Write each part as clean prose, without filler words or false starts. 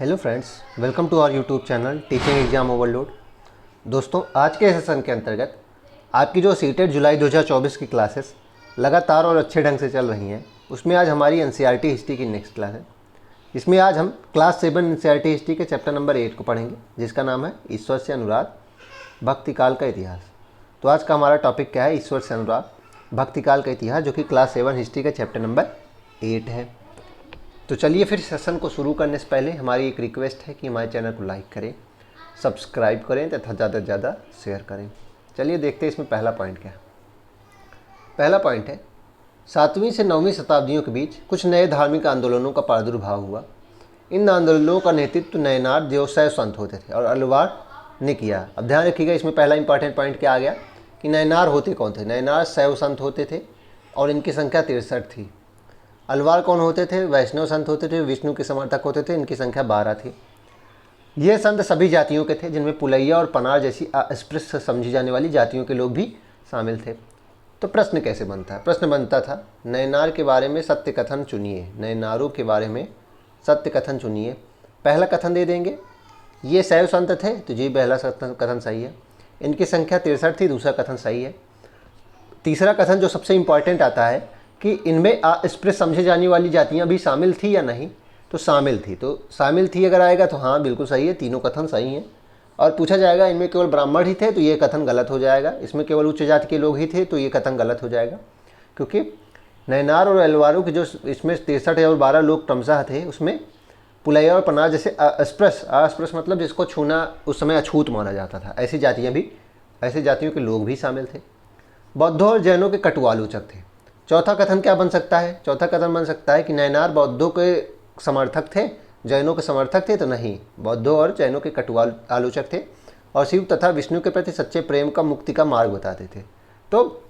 Hello friends, welcome to our YouTube channel teaching exam overload. दोस्तों, आज के session के अंतर्गत आपकी जो सीटेट जुलाई 2024 की क्लासेस लगातार और अच्छे ढंग से चल रही हैं, उसमें आज हमारी एनसीईआरटी हिस्ट्री की नेक्स्ट क्लास है। इसमें आज हम क्लास 7 एनसीईआरटी हिस्ट्री के चैप्टर नंबर 8 को पढ़ेंगे, जिसका नाम है ईश्वर से अनुराग, भक्तिकाल का इतिहास। तो आज का हमारा टॉपिक क्या है? ईश्वर से अनुराग, भक्तिकाल का इतिहास, जो कि क्लास 7 हिस्ट्री का चैप्टर नंबर 8 है। तो चलिए फिर सेशन को शुरू करने से पहले हमारी एक रिक्वेस्ट है कि हमारे चैनल को लाइक करें, सब्सक्राइब करें तथा ज़्यादा से ज़्यादा शेयर करें। चलिए देखते हैं इसमें पहला पॉइंट क्या है। पहला पॉइंट है, 7वीं से 9वीं शताब्दियों के बीच कुछ नए धार्मिक आंदोलनों का प्रादुर्भाव हुआ। इन आंदोलनों का नेतृत्व नयनार जो शैव संत होते थे और अलवार ने किया। अब ध्यान रखिएगा, इसमें पहला इंपॉर्टेंट पॉइंट क्या आ गया कि नयनार होते कौन थे? नयनार शैव संत होते थे और इनकी संख्या 63 थी। अलवार कौन होते थे? वैष्णव संत होते थे, विष्णु के समर्थक होते थे, इनकी संख्या 12 थी। ये संत सभी जातियों के थे, जिनमें पुलैया और पनार जैसी अस्पृश्य समझी जाने वाली जातियों के लोग भी शामिल थे। तो प्रश्न कैसे बनता है? प्रश्न बनता था, नयनार के बारे में सत्य कथन चुनिए। नयनारों के बारे में सत्य कथन चुनिए। पहला कथन दे देंगे, ये शैव संत थे, तो जी पहला कथन सही है। इनकी संख्या 63 थी, दूसरा कथन सही है। तीसरा कथन जो सबसे इंपॉर्टेंट आता है कि इनमें अस्पृश्य समझी जाने वाली जातियां भी शामिल थी या नहीं, तो शामिल थी। तो शामिल थी अगर आएगा तो हाँ बिल्कुल सही है, तीनों कथन सही हैं। और पूछा जाएगा इनमें केवल ब्राह्मण ही थे, तो ये कथन गलत हो जाएगा। इसमें केवल उच्च जाति के लोग ही थे, तो ये कथन गलत हो जाएगा, क्योंकि नयनार और अलवारों के जो इसमें 63 और 12 लोग क्रमशः थे, उसमें पुलैया और पनार जैसे अस्पृश्य मतलब जिसको छूना उस समय अछूत माना जाता था, ऐसी जातियों के लोग भी शामिल थे। बौद्धों और जैनों के कटुआलोचक थे। चौथा कथन क्या बन सकता है? चौथा कथन बन सकता है कि नयनार बौद्धों के समर्थक थे, जैनों के समर्थक थे, तो नहीं, बौद्धों और जैनों के कटुआल आलोचक थे और शिव तथा विष्णु के प्रति सच्चे प्रेम का मुक्ति का मार्ग बताते थे। तो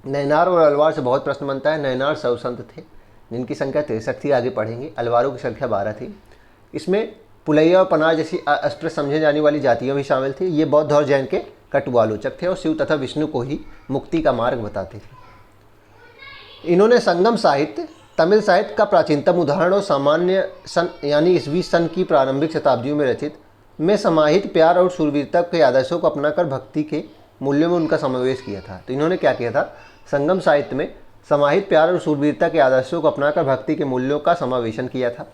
नयनार और अलवार से बहुत प्रश्न बनता है। नयनार शैव संत थे, जिनकी संख्या 63 थी, आगे पढ़ेंगे। अलवारों की संख्या 12 थी। इसमें पुलैया और पनार जैसी अस्पृश्य समझे जाने वाली जातियाँ भी शामिल थी। ये बौद्ध और जैन के कटुआलोचक थे और शिव तथा विष्णु को ही मुक्ति का मार्ग बताते थे। इन्होंने संगम साहित्य, तमिल साहित्य का प्राचीनतम उदाहरण और सामान्य सन यानी ईस्वी सन की प्रारंभिक शताब्दियों में रचित में समाहित प्यार और शूरवीरता के आदर्शों को अपनाकर भक्ति के मूल्यों में उनका समावेश किया था। तो इन्होंने क्या किया था? संगम साहित्य में समाहित प्यार और शूरवीरता के आदर्शों को अपनाकर भक्ति के मूल्यों का समावेशन किया था।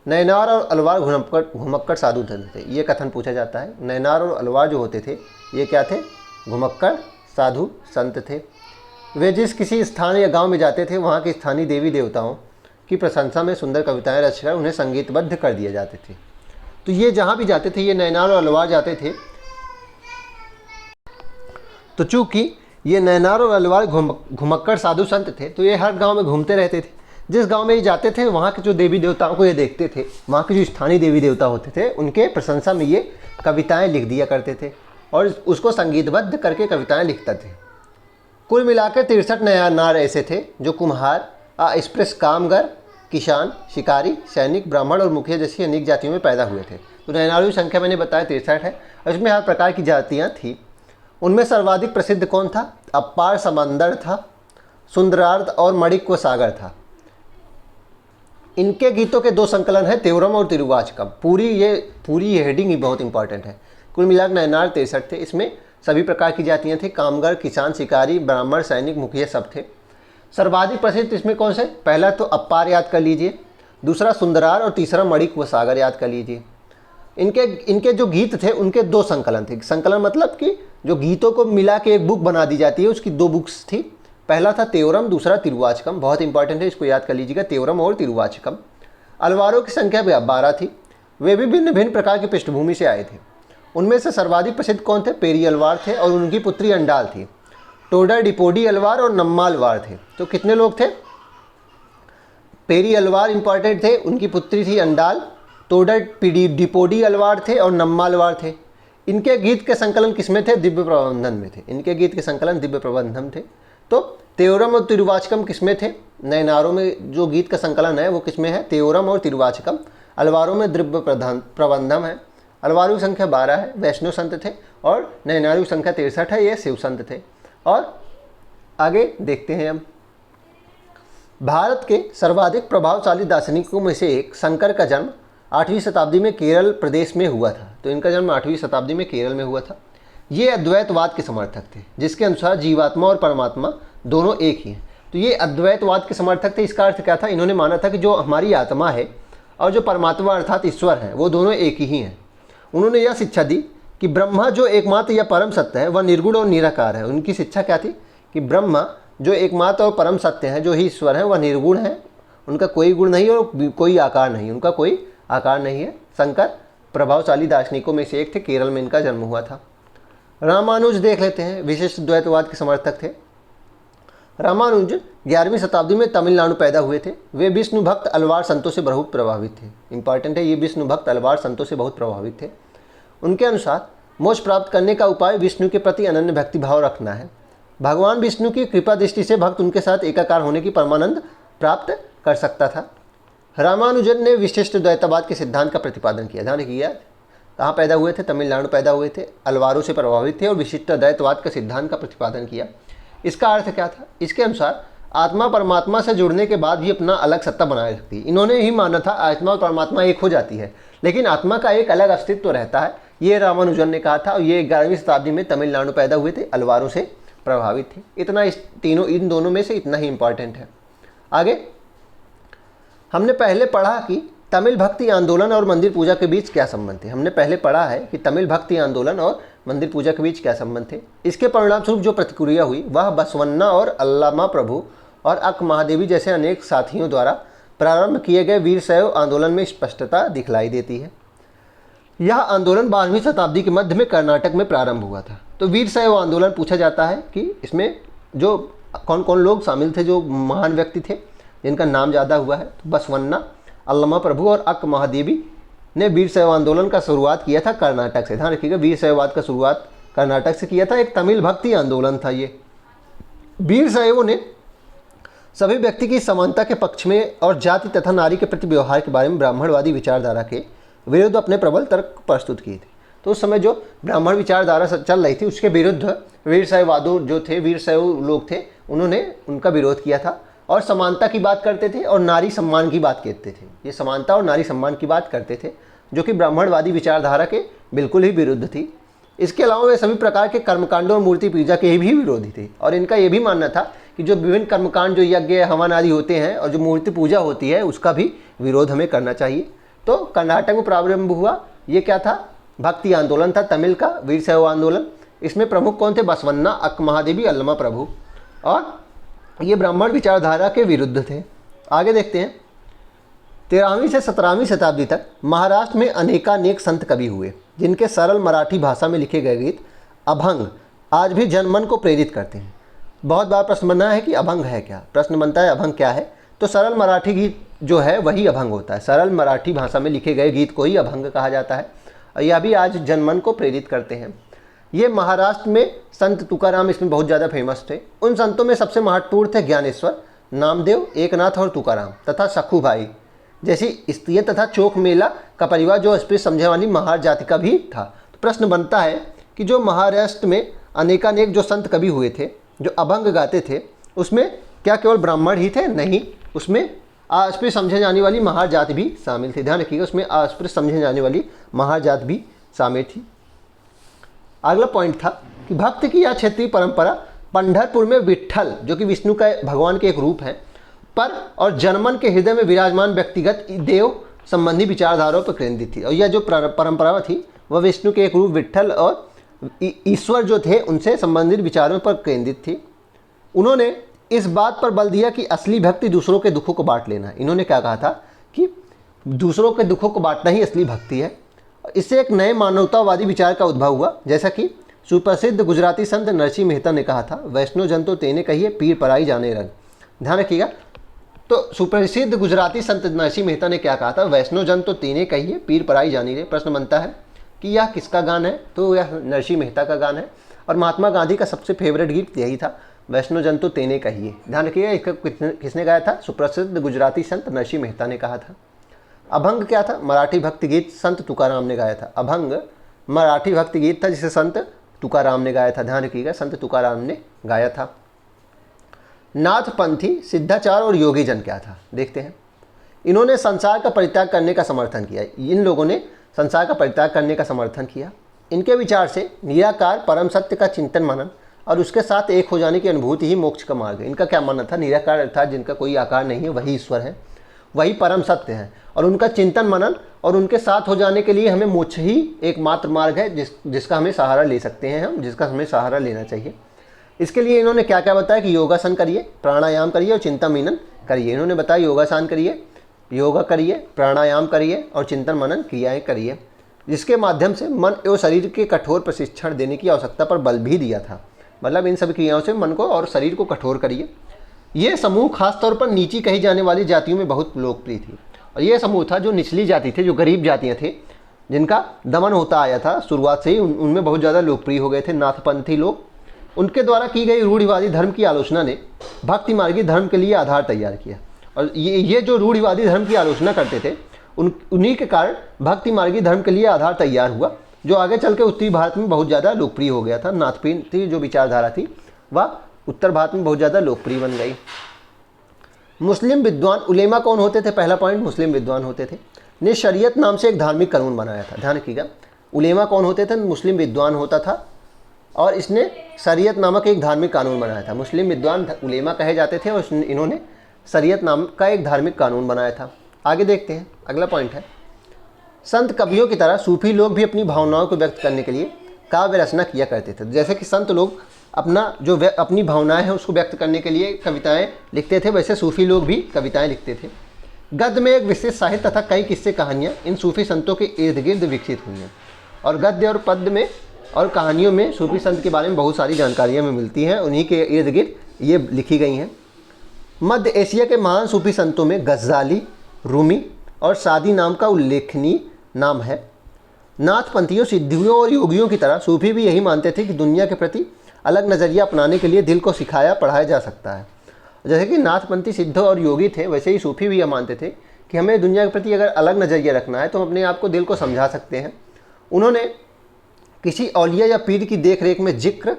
नयनार और अलवार घुमक्कड़ साधु थे। ये कथन पूछा जाता है। नयनार और अलवार जो होते थे, ये क्या थे? घुमक्कड़ साधु संत थे। वे जिस किसी स्थान या गांव में जाते थे, वहाँ के स्थानीय देवी देवताओं की प्रशंसा में सुंदर कविताएं रचकर उन्हें संगीतबद्ध कर दिए जाते थे। तो ये जहाँ भी जाते थे, ये नयनार और अलवार जाते थे, तो चूँकि ये नयनार और अलवार घुमक्कड़ साधु संत थे, तो ये हर गांव में घूमते रहते थे। जिस गांव में ये जाते थे, वहाँ के जो देवी देवताओं को ये देखते थे, वहाँ के जो स्थानीय देवी देवता होते थे, उनके प्रशंसा में ये कविताएँ लिख दिया करते थे और उसको संगीतबद्ध करके कविताएँ लिखते थे। कुल मिलाकर 63 नयनार ऐसे थे जो कुम्हार, अस्पृश्य, कामगर, किसान, शिकारी, सैनिक, ब्राह्मण और मुखिया जैसी अनेक जातियों में पैदा हुए थे। तो नयनारों की संख्या मैंने बताया 63 है और इसमें हर प्रकार की जातियाँ थी। उनमें सर्वाधिक प्रसिद्ध कौन था? अपार समंदर था, सुंदरार्थ और मणिक्व सागर था। इनके गीतों के 2 संकलन हैं, तेवरम और तिरुवाचकम। पूरी ये हेडिंग ही बहुत इंपॉर्टेंट है। कुल मिलाकर नयनार 63 थे। इसमें सभी प्रकार की जातियां थी, कामगर, किसान, शिकारी, ब्राह्मण, सैनिक, मुखिया सब थे। सर्वाधिक प्रसिद्ध इसमें कौन से? पहला तो अपार याद कर लीजिए, दूसरा सुंदरार और तीसरा मणिक व सागर याद कर लीजिए। इनके जो गीत थे, उनके 2 संकलन थे। संकलन मतलब कि जो गीतों को मिला के एक बुक बना दी जाती है, उसकी 2 बुक्स थी। पहला था तेवरम, दूसरा तिरुवाचकम। बहुत इंपॉर्टेंट है, इसको याद कर लीजिएगा, तेवरम और तिरुवाचकम। अलवारों की संख्या 12 थी। वे भी भिन्न भिन्न प्रकार की पृष्ठभूमि से आए थे। उनमें से सर्वाधिक प्रसिद्ध कौन थे? पेरी अलवार थे और उनकी पुत्री अंडाल थी। टोडर डिपोडी अलवार और नम्मालवार थे। तो कितने लोग थे? पेरी अलवार इंपॉर्टेंट थे, उनकी पुत्री थी अंडाल, टोडर डिपोडी अलवार थे और नम्मालवार थे। इनके गीत के संकलन किसमें थे? दिव्य प्रबंधन में थे। इनके गीत के संकलन दिव्य प्रबंधन थे। तो तेवरम और तिरुवाचकम किसमें थे? नयनारों में जो गीत का संकलन है वो किसमें है? तेवरम और तिरुवाचकम। अलवारों में दिव्य प्रबंधम है। अलवारों की संख्या 12 है, वैष्णव संत थे, और नयनारों की संख्या 63 है, ये शिव संत थे। और आगे देखते हैं हम। भारत के सर्वाधिक प्रभावशाली दार्शनिकों में से एक शंकर का जन्म 8वीं शताब्दी में केरल प्रदेश में हुआ था। तो इनका जन्म 8वीं शताब्दी में केरल में हुआ था। ये अद्वैतवाद के समर्थक थे, जिसके अनुसार जीवात्मा और परमात्मा दोनों एक ही हैं। तो ये अद्वैतवाद के समर्थक थे। इसका अर्थ क्या था, इन्होंने माना था कि जो हमारी आत्मा है और जो परमात्मा अर्थात ईश्वर है वो दोनों एक ही हैं। उन्होंने यह शिक्षा दी कि ब्रह्मा जो एकमात्र या परम सत्य है वह निर्गुण और निराकार है। उनकी शिक्षा क्या थी कि ब्रह्मा जो एकमात्र और परम सत्य है, जो ही ईश्वर है, वह निर्गुण है, उनका कोई गुण नहीं और कोई आकार नहीं, उनका कोई आकार नहीं है। शंकर प्रभावशाली दार्शनिकों में से एक थे, केरल में इनका जन्म हुआ था। रामानुज देख लेते हैं, विशिष्ट द्वैतवाद के समर्थक थे। रामानुज 11वीं शताब्दी में तमिलनाडु पैदा हुए थे। वे विष्णु भक्त अलवार संतों से बहुत प्रभावित थे। इंपॉर्टेंट है, ये विष्णु भक्त अलवार संतों से बहुत प्रभावित थे। उनके अनुसार मोक्ष प्राप्त करने का उपाय विष्णु के प्रति अनन्य भक्ति भाव रखना है। भगवान विष्णु की कृपा दृष्टि से भक्त उनके साथ एकाकार होने की परमानंद प्राप्त कर सकता था। रामानुजन ने विशिष्ट द्वैतवाद के सिद्धांत का प्रतिपादन किया। ध्यान रखिएगा, कहाँ पैदा हुए थे, तमिलनाडु पैदा हुए थे, अलवारों से प्रभावित थे और विशिष्ट द्वैतवाद के सिद्धांत का प्रतिपादन किया। इसका अर्थ क्या था, इसके अनुसार आत्मा परमात्मा से जुड़ने के बाद भी अपना अलग सत्ता बनाए रखती है। इन्होंने ही माना था आत्मा और परमात्मा एक हो जाती है, लेकिन आत्मा का एक अलग अस्तित्व रहता है। ये रामानुजन ने कहा था और ये 11वीं शताब्दी में तमिलनाडु पैदा हुए थे, अलवारों से प्रभावित थे। इतना इन दोनों में से इतना ही इंपॉर्टेंट है। आगे हमने पहले पढ़ा कि तमिल भक्ति आंदोलन और मंदिर पूजा के बीच क्या संबंध थे। हमने पहले पढ़ा है कि तमिल भक्ति आंदोलन और मंदिर पूजा के बीच क्या संबंध थे। इसके परिणामस्वरूप जो प्रतिक्रिया हुई वह बसवन्ना और अल्लामा प्रभु और अक महादेवी जैसे अनेक साथियों द्वारा प्रारंभ किए गए वीरशैव आंदोलन में स्पष्टता दिखलाई देती है। यह आंदोलन 12वीं शताब्दी के मध्य में कर्नाटक में प्रारंभ हुआ था। तो वीरशैव आंदोलन पूछा जाता है कि इसमें जो कौन कौन लोग शामिल थे, जो महान व्यक्ति थे जिनका नाम ज़्यादा हुआ है। तो बसवन्ना, अल्लामा प्रभु और अक महादेवी ने वीरशैव आंदोलन का शुरुआत किया था कर्नाटक से। ध्यान रखिएगा, वीरशैववाद का शुरुआत कर्नाटक से किया था। एक तमिल भक्ति आंदोलन था ये। वीरशैवों ने सभी व्यक्ति की समानता के पक्ष में और जाति तथा नारी के प्रति व्यवहार के बारे में ब्राह्मणवादी विचारधारा के विरुद्ध अपने प्रबल तर्क प्रस्तुत किए थे। तो उस समय जो ब्राह्मण विचारधारा चल रही थी उसके विरुद्ध वीरशैववादी जो थे, वीरशैव लोग थे, उन्होंने उनका विरोध किया था और समानता की बात करते थे और नारी सम्मान की बात कहते थे। ये समानता और नारी सम्मान की बात करते थे, जो कि ब्राह्मणवादी विचारधारा के बिल्कुल ही विरुद्ध थी। इसके अलावा वे सभी प्रकार के कर्मकांडों और मूर्ति पूजा के भी विरोधी थे और इनका ये भी मानना था कि जो विभिन्न कर्मकांड, जो यज्ञ हवन आदि होते हैं और जो मूर्ति पूजा होती है, उसका भी विरोध हमें करना चाहिए। तो कर्नाटक में प्रारंभ हुआ, ये क्या था, भक्ति आंदोलन था, तमिल का वीरशैव आंदोलन। इसमें प्रमुख कौन थे, बसवन्ना, अक महादेवी, अल्लामा प्रभु, और ये ब्राह्मण विचारधारा के विरुद्ध थे। आगे देखते हैं, 13वीं से 17वीं शताब्दी तक महाराष्ट्र में अनेकानेक संत कवि हुए, जिनके सरल मराठी भाषा में लिखे गए गीत अभंग आज भी जनमन को प्रेरित करते हैं। बहुत बार प्रश्न बना है कि अभंग है क्या, प्रश्न बनता है अभंग क्या है। तो सरल मराठी गीत जो है वही अभंग होता है। सरल मराठी भाषा में लिखे गए गीत को ही अभंग कहा जाता है और यह भी आज जनमन को प्रेरित करते हैं। ये महाराष्ट्र में संत तुकाराम इसमें बहुत ज़्यादा फेमस थे। उन संतों में सबसे महत्वपूर्ण थे ज्ञानेश्वर, नामदेव, एकनाथ और तुकाराम तथा सखूभाई जैसी स्त्रियाँ तथा चौक मेला का परिवार जो स्पृश्य समझने वाली महार जाति का भी था। तो प्रश्न बनता है कि जो महाराष्ट्र में अनेकानेक जो संत कवि हुए थे, जो अभंग गाते थे, उसमें क्या केवल ब्राह्मण ही थे? नहीं, उसमें अस्पृश्य समझे जाने वाली महार जाति भी शामिल थी। ध्यान रखिएगा, उसमें अस्पृश्य समझे जाने वाली महार जाति भी शामिल थी। अगला पॉइंट था कि भक्त की यह क्षेत्रीय परंपरा पंढरपुर में विट्ठल, जो कि विष्णु का भगवान के एक रूप हैं, पर और जनमन के हृदय में विराजमान व्यक्तिगत देव संबंधी विचारधाराओं पर केंद्रित थी। और यह जो परंपरा थी वह विष्णु के एक रूप विट्ठल और ईश्वर जो थे उनसे संबंधित विचारों पर केंद्रित थी। उन्होंने इस बात पर बल दिया कि असली भक्ति दूसरों के दुखों को बांट लेना है। इन्होंने क्या कहा था कि दूसरों के दुखों को बांटना ही असली भक्ति है। इससे एक नए मानवतावादी विचार का उद्भव हुआ, जैसा कि सुप्रसिद्ध गुजराती संत नरसिंह मेहता ने कहा था, वैष्णो जन तो तेने कहिए पीर पराई जाने रंग। ध्यान रखिएगा, तो सुप्रसिद्ध गुजराती संत नरसिंह मेहता ने क्या कहा था, वैष्णो जन तो तेने कहिए पीर पराई जाने रे। प्रश्न बनता है कि यह किसका गान है, तो यह नरसिंह मेहता का गान है और महात्मा गांधी का सबसे फेवरेट गीत यही था, वैष्णो जन तो तेने कहिए। ध्यान रखिएगा, इसका किसने गाया था, सुप्रसिद्ध गुजराती संत नरसिंह मेहता ने कहा था। अभंग क्या था, मराठी भक्ति गीत संत तुकाराम ने गाया था। अभंग मराठी भक्ति गीत था जिसे संत तुकाराम ने गाया था। ध्यान रखिएगा, संत तुकाराम ने गाया था। नाथपंथी, सिद्धाचार और योगी जन क्या था, देखते हैं। इन्होंने संसार का परित्याग करने का समर्थन किया। इन लोगों ने संसार का परित्याग करने का समर्थन किया। इनके विचार से निराकार परम सत्य का चिंतन मनन और उसके साथ एक हो जाने की अनुभूति ही मोक्ष का मार्ग है। इनका क्या मानना था? निराकार अर्थात जिनका कोई आकार नहीं है वही ईश्वर है, वही परम सत्य है, और उनका चिंतन मनन और उनके साथ हो जाने के लिए हमें मोक्ष ही एकमात्र मार्ग है जिसका हमें सहारा ले सकते हैं हम, जिसका हमें सहारा लेना चाहिए। इसके लिए इन्होंने क्या क्या बताया कि योगासन करिए, प्राणायाम करिए और चिंतन मनन करिए। इन्होंने बताया योगासन करिए, योगा करिए, प्राणायाम करिए और चिंतन मनन क्रियाएँ करिए, जिसके माध्यम से मन एवं शरीर के कठोर प्रशिक्षण देने की आवश्यकता पर बल भी दिया था। मतलब इन सभी क्रियाओं से मन को और शरीर को कठोर करिए। ये समूह खासतौर पर नीची कही जाने वाली जातियों में बहुत लोकप्रिय थी, और ये समूह था जो निचली जाति थे, जो गरीब जातियाँ थे, जिनका दमन होता आया था शुरुआत से ही, उनमें बहुत ज़्यादा लोकप्रिय हो गए थे नाथपंथी लोग। उनके द्वारा की गई रूढ़िवादी धर्म की आलोचना ने भक्ति मार्गी धर्म के लिए आधार तैयार किया, और ये जो रूढ़िवादी धर्म की आलोचना करते थे उन्हीं के कारण भक्ति मार्गी धर्म के लिए आधार तैयार हुआ, जो आगे चल के उत्तरी भारत में बहुत ज़्यादा लोकप्रिय हो गया था। नाथपंथी जो विचारधारा थी वह उत्तर भारत में बहुत ज़्यादा लोकप्रिय बन गई। मुस्लिम विद्वान उलेमा कौन होते थे? पहला पॉइंट, मुस्लिम विद्वान होते थे, ने शरीयत नाम से एक धार्मिक कानून बनाया था। ध्यान रखिएगा, उलेमा कौन होते थे? मुस्लिम विद्वान होता था, और इसने शरीयत नामक एक धार्मिक कानून बनाया था। मुस्लिम विद्वान उलेमा कहे जाते थे, और इन्होंने शरीयत नाम का एक धार्मिक कानून बनाया था। आगे देखते हैं, अगला पॉइंट है, संत कवियों की तरह सूफी लोग भी अपनी भावनाओं को व्यक्त करने के लिए काव्य रचना किया करते थे। जैसे कि संत लोग अपनी भावनाएं हैं उसको व्यक्त करने के लिए कविताएं लिखते थे, वैसे सूफी लोग भी कविताएं लिखते थे। गद्य में एक विशेष साहित्य तथा कई किस्से कहानियाँ इन सूफी संतों के इर्द गिर्द विकसित हुई हैं, और गद्य और पद्य में और कहानियों में सूफी संत के बारे में बहुत सारी जानकारियाँ हमें मिलती हैं, उन्हीं के इर्द गिर्द ये लिखी गई हैं। मध्य एशिया के महान सूफी संतों में गज़ाली, रूमी और सादी नाम का उल्लेखनीय नाम है। नाथपंथियों, सिद्धियों और योगियों की तरह सूफी भी यही मानते थे कि दुनिया के प्रति अलग नज़रिया अपनाने के लिए दिल को सिखाया पढ़ाया जा सकता है। जैसे कि नाथपंथी सिद्ध और योगी थे, वैसे ही सूफी भी यह मानते थे कि हमें दुनिया के प्रति अगर अलग नज़रिया रखना है तो हम अपने आप को, दिल को समझा सकते हैं। उन्होंने किसी औलिया या पीर की देख रेख में जिक्र,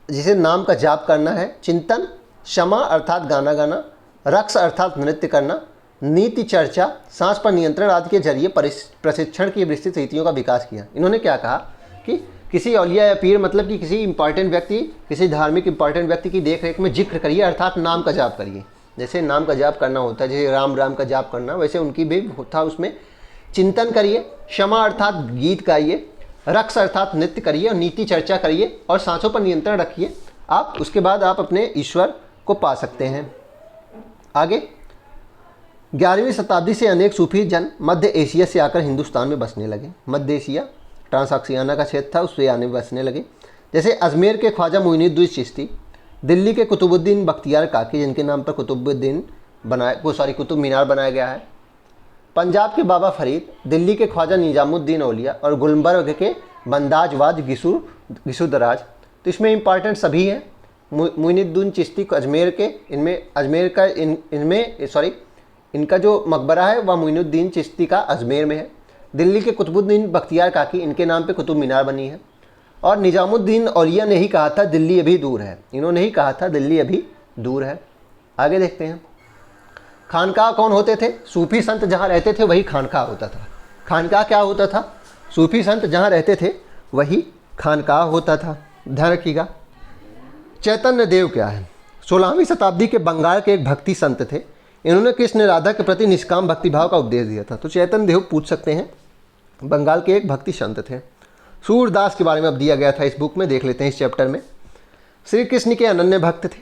जिसे नाम का जाप करना है, चिंतन, क्षमा अर्थात गाना गाना, रक्स अर्थात नृत्य करना, नीति चर्चा, सांस पर नियंत्रण आदि के जरिए प्रशिक्षण की विस्तृत रीतियों का विकास किया। इन्होंने क्या कहा कि किसी औलिया या पीर, मतलब कि किसी इंपॉर्टेंट व्यक्ति, किसी धार्मिक इंपॉर्टेंट व्यक्ति की देख रेख में जिक्र करिए अर्थात नाम का जाप करिए। जैसे नाम का जाप करना होता है, जैसे राम राम का जाप करना, वैसे उनकी भी था उसमें। चिंतन करिए, क्षमा अर्थात गीत गाइए, रक्स अर्थात नृत्य करिए, और नीति चर्चा करिए और सांसों पर नियंत्रण रखिए। आप उसके बाद आप अपने ईश्वर को पा सकते हैं। आगे 11वीं शताब्दी से अनेक सूफी जन मध्य एशिया से आकर हिंदुस्तान में बसने लगे। मध्य एशिया ट्रांसाक्सियाना का क्षेत्र था, उससे आने बसने लगे। जैसे अजमेर के ख्वाजा मोइनुद्दीन चिश्ती, दिल्ली के कुतुबुद्दीन बख्तियार काकी, जिनके नाम पर कुतुब मीनार बनाया गया है, पंजाब के बाबा फरीद, दिल्ली के ख्वाजा निजामुद्दीन औलिया और गुलबर्ग के बंदाजवाज गिसुदराज। तो इसमें इंपॉर्टेंट सभी हैं। मोइनुद्दीन चिश्ती को अजमेर के, इनका जो मकबरा है वह मोइनुद्दीन चिश्ती का अजमेर में है। दिल्ली के कुतुबुद्दीन बख्तियार काकी, इनके नाम पे कुतुब मीनार बनी है। और निजामुद्दीन औलिया ने ही कहा था दिल्ली अभी दूर है, इन्होंने ही कहा था दिल्ली अभी दूर है। आगे देखते हैं, खानकाह कौन होते थे? सूफी संत जहाँ रहते थे वही खानकाह होता था। खानकाह क्या होता था? सूफी संत जहाँ रहते थे वही खानकाह होता था। ध्यान रखिएगा। चैतन्य देव क्या है? 16वीं शताब्दी के बंगाल के एक भक्ति संत थे। इन्होंने कृष्ण राधा के प्रति निष्काम भक्तिभाव का उपदेश दिया था। तो चैतन्य देव पूछ सकते हैं, बंगाल के एक भक्ति संत थे। सूरदास के बारे में अब दिया गया था इस बुक में, देख लेते हैं इस चैप्टर में। श्री कृष्ण के अनन्य भक्त थे।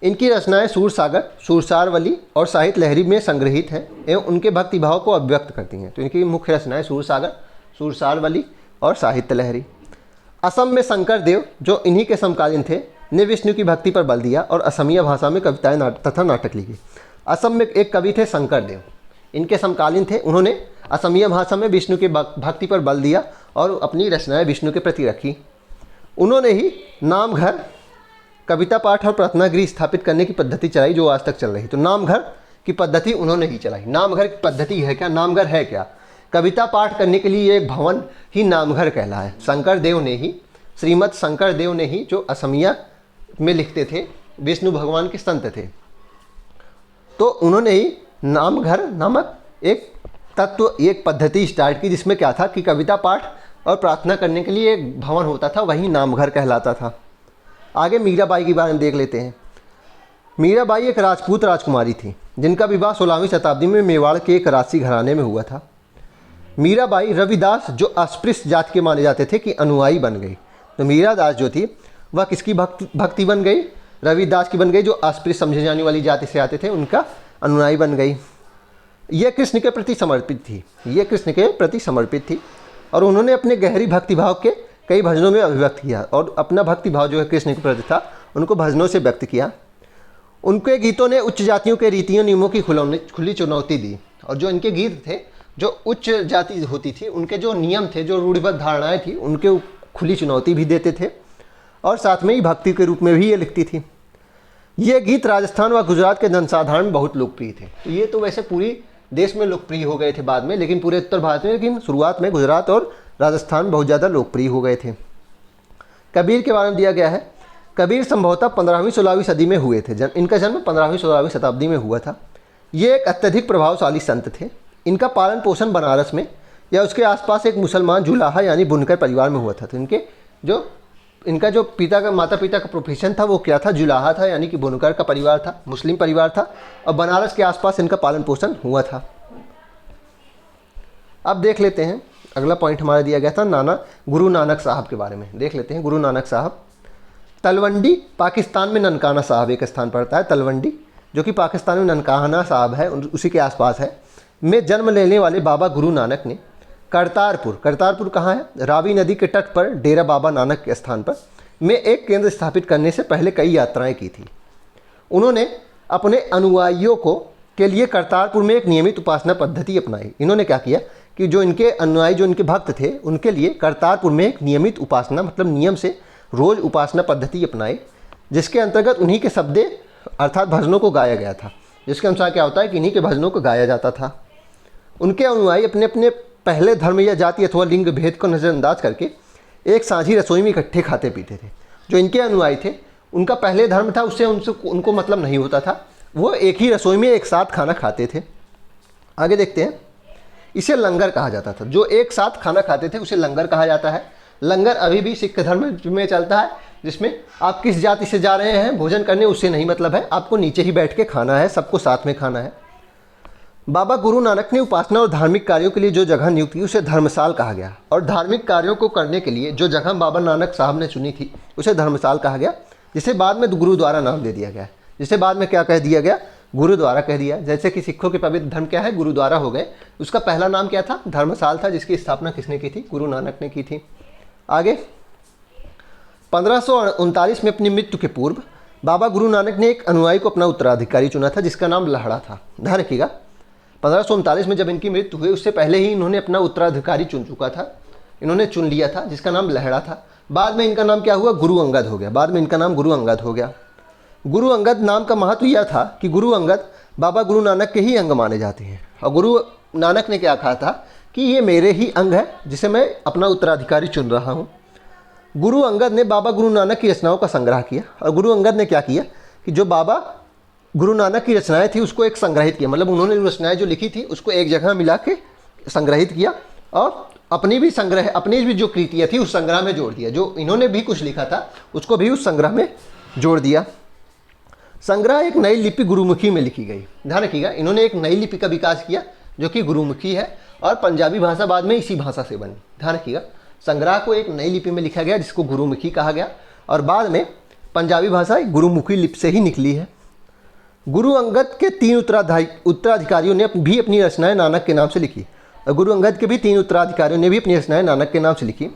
इनकी रचनाएं सूरसागर, सुरसारवली और साहित्य लहरी में संग्रहित हैं एवं उनके भक्तिभाव को अभिव्यक्त करती हैं। तो इनकी मुख्य रचनाएं सूरसागर, सुरसारवली और साहित्य लहरी। असम में शंकर देव, जो इन्हीं के समकालीन थे, ने विष्णु की भक्ति पर बल दिया और असमिया भाषा में कविताएं तथा नाटक लिखे। असम में एक कवि थे शंकर देव, इनके समकालीन थे। उन्होंने असमिया भाषा में विष्णु की भक्ति पर बल दिया और अपनी रचनाएं विष्णु के प्रति रखी। उन्होंने ही नामघर, कविता पाठ और प्रार्थना गृह स्थापित करने की पद्धति चलाई जो आज तक चल रही। तो नामघर की पद्धति उन्होंने ही चलाई। नामघर की पद्धति है क्या? नामघर है क्या? कविता पाठ करने के लिए एक भवन ही नामघर कहलाया है। शंकर देव ने ही, श्रीमद शंकर देव ने ही, जो असमिया में लिखते थे, विष्णु भगवान के संत थे, तो उन्होंने ही नामघर नामक एक तत्व, एक पद्धति स्टार्ट की, जिसमें क्या था कि कविता पाठ और प्रार्थना करने के लिए एक भवन होता था, वही नामघर कहलाता था। आगे मीराबाई के बारे में देख लेते हैं। मीराबाई एक राजपूत राजकुमारी थी जिनका विवाह 16वीं शताब्दी में मेवाड़ के एक राजसी घराने में हुआ था। मीराबाई रविदास, जो अस्पृश्य जाति के माने जाते थे, कि अनुयायी बन गई। तो मीरादास जो थी वह किसकी भक्ति बन गई? रविदास की बन गई, जो अस्पृश्य समझे जाने वाली जाति से आते थे, उनका अनुयायी बन गई। यह कृष्ण के प्रति समर्पित थी, ये कृष्ण के प्रति समर्पित थी और उन्होंने अपने गहरी भक्तिभाव के कई भजनों में अभिव्यक्त किया और अपना भक्तिभाव जो है कृष्ण के प्रति था उनको भजनों से व्यक्त किया। उनके गीतों ने उच्च जातियों के रीतियों नियमों की खुली चुनौती दी और जो इनके गीत थे, जो उच्च जाति होती थी, उनके जो नियम थे, जो रूढ़िबद्ध धारणाएं थी, उनके खुली चुनौती भी देते थे और साथ में ही भक्ति के रूप में भी ये लिखती थी। ये गीत राजस्थान व गुजरात के जनसाधारण में बहुत लोकप्रिय थे। तो ये तो वैसे पूरी देश में लोकप्रिय हो गए थे बाद में, लेकिन पूरे उत्तर भारत में, लेकिन शुरुआत में गुजरात और राजस्थान बहुत ज़्यादा लोकप्रिय हो गए थे। कबीर के बारे में दिया गया है। कबीर संभवतः 15वीं-16वीं सदी में हुए थे। इनका जन्म 15वीं-16वीं शताब्दी में हुआ था। ये एक अत्यधिक प्रभावशाली संत थे। इनका पालन पोषण बनारस में या उसके आसपास एक मुसलमान जुलाहा यानी बुनकर परिवार में हुआ था। तो इनका जो माता पिता का प्रोफेशन था वो क्या था? जुलाहा था, यानी कि बुनकर का परिवार था, मुस्लिम परिवार था और बनारस के आसपास इनका पालन पोषण हुआ था। अब देख लेते हैं, अगला पॉइंट हमारा दिया गया था गुरु नानक साहब के बारे में। देख लेते हैं गुरु नानक साहब। तलवंडी पाकिस्तान में ननकाना साहब एक स्थान पड़ता है, तलवंडी, जो कि पाकिस्तान में ननकाना साहब है, उसी के आसपास है, में जन्म लेने वाले बाबा गुरु नानक ने करतारपुर कहाँ है? रावी नदी के तट पर डेरा बाबा नानक के स्थान पर में एक केंद्र स्थापित करने से पहले कई यात्राएं की थी। उन्होंने अपने अनुयायियों के लिए करतारपुर में एक नियमित उपासना पद्धति अपनाई। इन्होंने क्या किया कि जो इनके अनुयायी, जो इनके भक्त थे, उनके लिए करतारपुर में एक नियमित उपासना, मतलब नियम से रोज़ उपासना पद्धति अपनाई, जिसके अंतर्गत उन्हीं के शब्दे अर्थात भजनों को गाया गया था। जिसके अनुसार क्या होता है कि इन्हीं के भजनों को गाया जाता था। उनके अनुयायी अपने अपने पहले धर्म या जाति अथवा लिंग भेद को नज़रअंदाज करके एक साझी रसोई में इकट्ठे खाते पीते थे। जो इनके अनुयायी थे, उनका पहले धर्म था, उससे उनको मतलब नहीं होता था, वो एक ही रसोई में एक साथ खाना खाते थे। आगे देखते हैं, इसे लंगर कहा जाता था। जो एक साथ खाना खाते थे उसे लंगर कहा जाता है। लंगर अभी भी सिख धर्म में चलता है, जिसमें आप किस जाति से जा रहे हैं भोजन करने उससे नहीं मतलब है, आपको नीचे ही बैठ के खाना है, सबको साथ में खाना है। बाबा गुरु नानक ने उपासना और धार्मिक कार्यों के लिए जो जगह नियुक्त की उसे धर्मशाल कहा गया और धार्मिक कार्यों को करने के लिए जो जगह बाबा नानक साहब ने चुनी थी उसे धर्मशाल कहा गया, जिसे बाद में गुरुद्वारा नाम दे दिया गया। जिसे बाद में क्या कह दिया गया? गुरुद्वारा कह दिया। जैसे कि सिखों के पवित्र धर्म क्या है? गुरुद्वारा हो गए। उसका पहला नाम क्या था? धर्मशाल था, जिसकी स्थापना किसने की थी? गुरु नानक ने की थी। आगे 1539 में अपनी मृत्यु के पूर्व बाबा गुरु नानक ने एक अनुयायी को अपना उत्तराधिकारी चुना था, जिसका नाम लहड़ा था। ध्यान रखिएगा, 1539 में जब इनकी मृत्यु हुई उससे पहले ही इन्होंने अपना उत्तराधिकारी चुन चुका था, इन्होंने चुन लिया था, जिसका नाम लहड़ा था। बाद में इनका नाम क्या हुआ? गुरु अंगद हो गया। बाद में इनका नाम गुरु अंगद हो गया। गुरु अंगद नाम का महत्व यह था कि गुरु अंगद बाबा गुरु नानक के ही अंग माने जाते हैं और गुरु नानक ने क्या कहा था कि ये मेरे ही अंग है, जिसे मैं अपना उत्तराधिकारी चुन रहा हूँ। गुरु अंगद ने बाबा गुरु नानक की रचनाओं का संग्रह किया और गुरु अंगद ने क्या किया कि जो बाबा गुरु नानक की रचनाएं थी उसको एक संग्रहित किया, मतलब उन्होंने रचनाएं जो लिखी थी उसको एक जगह मिला के संग्रहित किया और अपनी भी जो कृतियाँ थी उस संग्रह में जोड़ दिया। जो इन्होंने भी कुछ लिखा था उसको भी उस संग्रह में जोड़ दिया। संग्रह एक नई लिपि गुरुमुखी में लिखी गई। ध्यान रखिएगा, इन्होंने एक नई लिपि का विकास किया जो कि गुरुमुखी है और पंजाबी भाषा बाद में इसी भाषा से बनी। ध्यान रखिएगा, संग्रह को एक नई लिपि में लिखा गया जिसको गुरुमुखी कहा गया और बाद में पंजाबी भाषा गुरुमुखी लिपि से ही निकली है। गुरु अंगद के 3 उत्तराधिकारियों ने भी अपनी रचनाएं नानक के नाम से लिखी और गुरु अंगद के भी 3 उत्तराधिकारियों ने भी अपनी रचनाएं नानक के नाम से लिखी।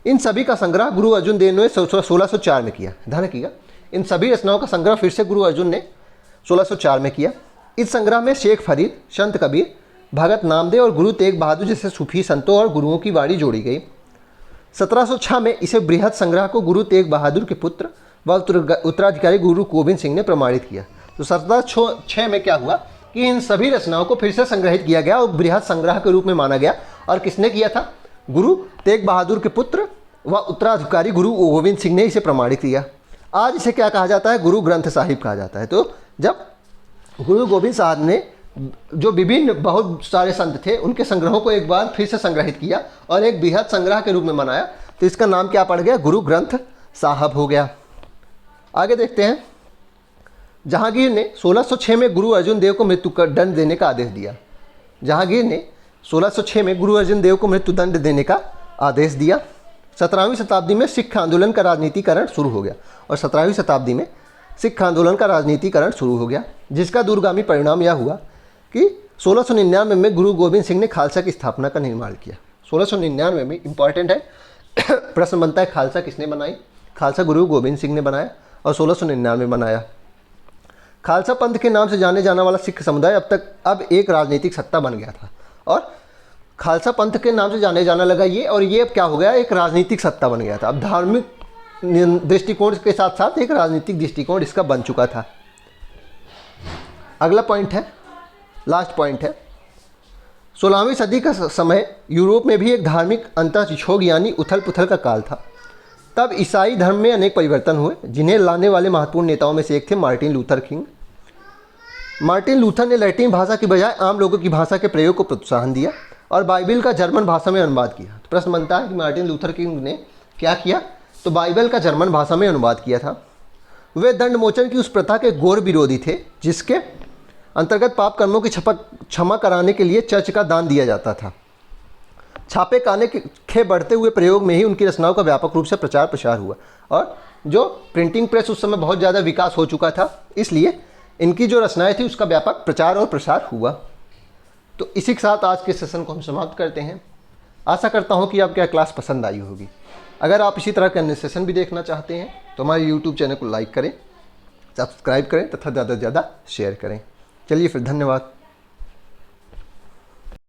इन सभी का संग्रह गुरु अर्जुन देव ने 1604 में किया। ध्यान रखिएगा, इन सभी रचनाओं का संग्रह फिर से गुरु अर्जुन ने 1604 में किया। इस संग्रह में शेख फरीद, संत कबीर, भगत नामदेव और गुरु तेग बहादुर जैसे सूफी संतों और गुरुओं की वाणी जोड़ी गई। 1706 में इसे बृहद संग्रह को गुरु तेग बहादुर के पुत्र व उत्तराधिकारी गुरु गोविंद सिंह ने प्रमाणित किया। तो 1706 में क्या हुआ कि इन सभी रचनाओं को फिर से संग्रहित किया गया और बृहद संग्रह के रूप में माना गया। और किसने किया था? गुरु तेग बहादुर के पुत्र व उत्तराधिकारी गुरु गोविंद सिंह ने इसे प्रमाणित किया। आज इसे क्या कहा जाता है? गुरु ग्रंथ साहिब कहा जाता है। तो जब गुरु गोविंद साहब ने जो विभिन्न बहुत सारे संत थे उनके संग्रहों को एक बार फिर से संग्रहित किया और एक बृहद संग्रह के रूप में मनाया। तो इसका नाम क्या पड़ गया? गुरु ग्रंथ साहब हो गया। आगे देखते हैं। जहांगीर ने 1606 में गुरु अर्जुन देव को मृत्यु का दंड देने का आदेश दिया। जहांगीर ने 1606 में गुरु अर्जुन देव को मृत्यु दंड देने का आदेश दिया। 17वीं शताब्दी में सिख आंदोलन का राजनीतिकरण शुरू हो गया और 17वीं शताब्दी में सिख आंदोलन का राजनीतिकरण शुरू हो गया, जिसका दूरगामी परिणाम यह हुआ कि 1699 में गुरु गोविंद सिंह ने खालसा की स्थापना का निर्माण किया। 1699 में इंपॉर्टेंट है, प्रश्न बनता है खालसा किसने बनाई? खालसा गुरु गोविंद सिंह ने बनाया और 1699 में बनाया। खालसा पंथ के नाम से जाने जाने वाला सिख समुदाय अब एक राजनीतिक सत्ता बन गया था और खालसा पंथ के नाम से जाने जाने लगा ये, और ये अब क्या हो गया? एक राजनीतिक सत्ता बन गया था। अब धार्मिक दृष्टिकोण के साथ साथ एक राजनीतिक दृष्टिकोण इसका बन चुका था। अगला पॉइंट है, लास्ट पॉइंट है, 16वीं सदी का समय यूरोप में भी एक धार्मिक अंतःक्षोभ यानी उथल पुथल का काल था। तब ईसाई धर्म में अनेक परिवर्तन हुए, जिन्हें लाने वाले महत्वपूर्ण नेताओं में से एक थे Martin Luther king. Martin Luther ने लैटिन भाषा की बजाय आम लोगों की भाषा के प्रयोग को प्रोत्साहन दिया और बाइबल का जर्मन भाषा में अनुवाद किया। तो प्रश्न बनता है कि मार्टिन लूथर किंग ने क्या किया? तो बाइबल का जर्मन भाषा में अनुवाद किया था। वे दंड मोचन की उस प्रथा के घोर विरोधी थे जिसके अंतर्गत पाप कर्मों की क्षमा कराने के लिए चर्च का दान दिया जाता था। छापे खाने के बढ़ते हुए प्रयोग में ही उनकी रचनाओं का व्यापक रूप से प्रचार प्रसार हुआ और जो प्रिंटिंग प्रेस उस समय बहुत ज़्यादा विकास हो चुका था, इसलिए इनकी जो रचनाएं थी उसका व्यापक प्रचार और प्रसार हुआ। तो इसी के साथ आज के सेशन को हम समाप्त करते हैं। आशा करता हूँ कि आपको यह क्लास पसंद आई होगी। अगर आप इसी तरह के अन्य सेशन भी देखना चाहते हैं तो हमारे YouTube चैनल को लाइक करें, सब्सक्राइब करें तथा ज़्यादा से ज़्यादा शेयर करें। चलिए फिर, धन्यवाद।